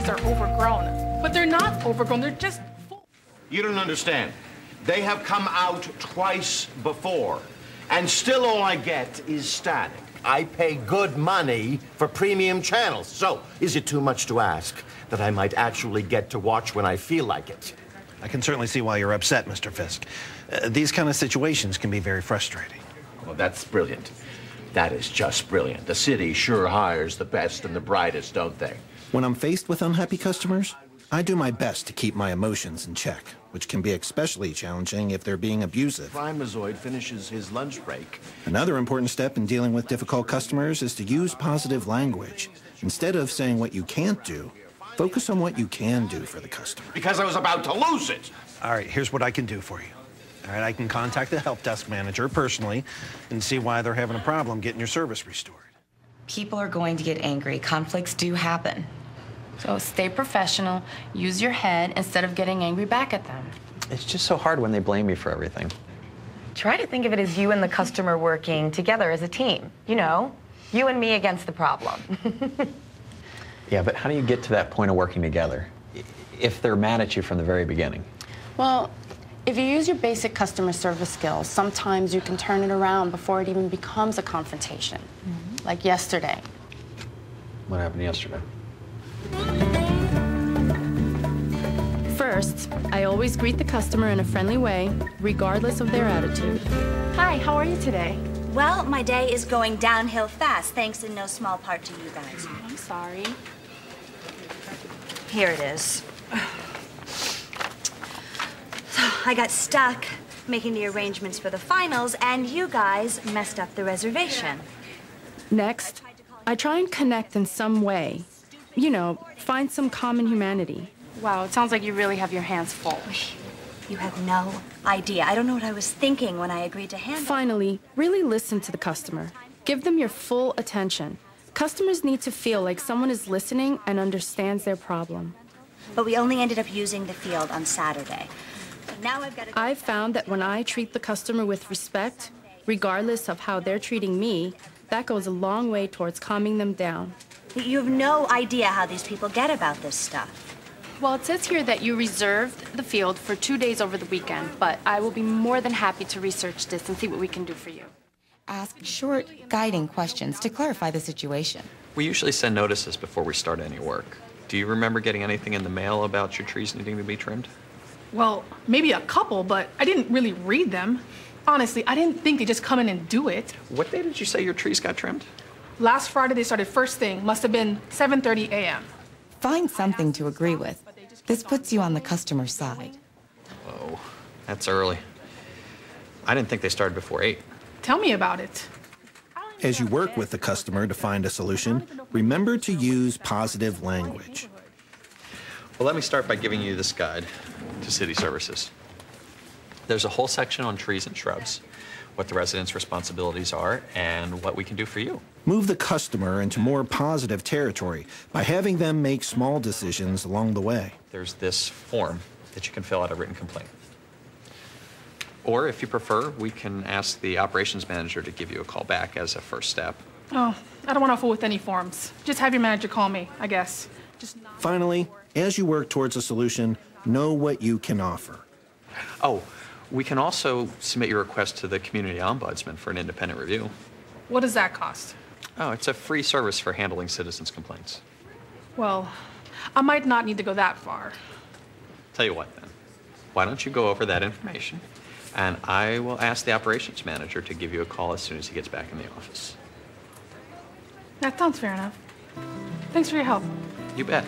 employees are overgrown. But they're not overgrown, they're just full. You don't understand. They have come out twice before, and still all I get is static. I pay good money for premium channels, so is it too much to ask that I might actually get to watch when I feel like it? I can certainly see why you're upset, Mr. Fisk. These kind of situations can be very frustrating. Well, that's brilliant. That is just brilliant. The city sure hires the best and the brightest, don't they? When I'm faced with unhappy customers, I do my best to keep my emotions in check, which can be especially challenging if they're being abusive. Primazoid finishes his lunch break. Another important step in dealing with difficult customers is to use positive language. Instead of saying what you can't do, focus on what you can do for the customer. Because I was about to lose it. All right, here's what I can do for you. All right, I can contact the help desk manager personally and see why they're having a problem getting your service restored. People are going to get angry. Conflicts do happen. So stay professional, use your head instead of getting angry back at them. It's just so hard when they blame you for everything. Try to think of it as you and the customer working together as a team. You know, you and me against the problem. Yeah, but how do you get to that point of working together if they're mad at you from the very beginning? Well, if you use your basic customer service skills, sometimes you can turn it around before it even becomes a confrontation. Like yesterday. What happened yesterday? First, I always greet the customer in a friendly way, regardless of their attitude. Hi, how are you today? Well, my day is going downhill fast, thanks in no small part to you guys. I'm sorry. Here it is. So I got stuck making the arrangements for the finals, and you guys messed up the reservation. Next, I try and connect in some way. You know, find some common humanity. Wow, it sounds like you really have your hands full. You have no idea. I don't know what I was thinking when I agreed to handle. Finally, really listen to the customer. Give them your full attention. Customers need to feel like someone is listening and understands their problem. But we only ended up using the field on Saturday. So now I've got to... I've found that when I treat the customer with respect, regardless of how they're treating me, that goes a long way towards calming them down. You have no idea how these people get about this stuff. Well, it says here that you reserved the field for 2 days over the weekend, but I will be more than happy to research this and see what we can do for you. Ask short, guiding questions to clarify the situation. We usually send notices before we start any work. Do you remember getting anything in the mail about your trees needing to be trimmed? Well, maybe a couple, but I didn't really read them. Honestly, I didn't think they'd just come in and do it. What day did you say your trees got trimmed? Last Friday, they started first thing. Must have been 7:30 a.m. Find something to agree with. This puts you on the customer's side. Whoa, that's early. I didn't think they started before 8. Tell me about it. As you work with the customer to find a solution, remember to use positive language. Well, let me start by giving you this guide to city services. There's a whole section on trees and shrubs, what the residents' responsibilities are, and what we can do for you. Move the customer into more positive territory by having them make small decisions along the way. There's this form that you can fill out a written complaint. Or if you prefer, we can ask the operations manager to give you a call back as a first step. Oh, I don't want to fool with any forms. Just have your manager call me, I guess. Finally, as you work towards a solution, know what you can offer. Oh, we can also submit your request to the community ombudsman for an independent review. What does that cost? Oh, it's a free service for handling citizens' complaints. Well, I might not need to go that far. Tell you what, then. Why don't you go over that information, and I will ask the operations manager to give you a call as soon as he gets back in the office. That sounds fair enough. Thanks for your help. You bet.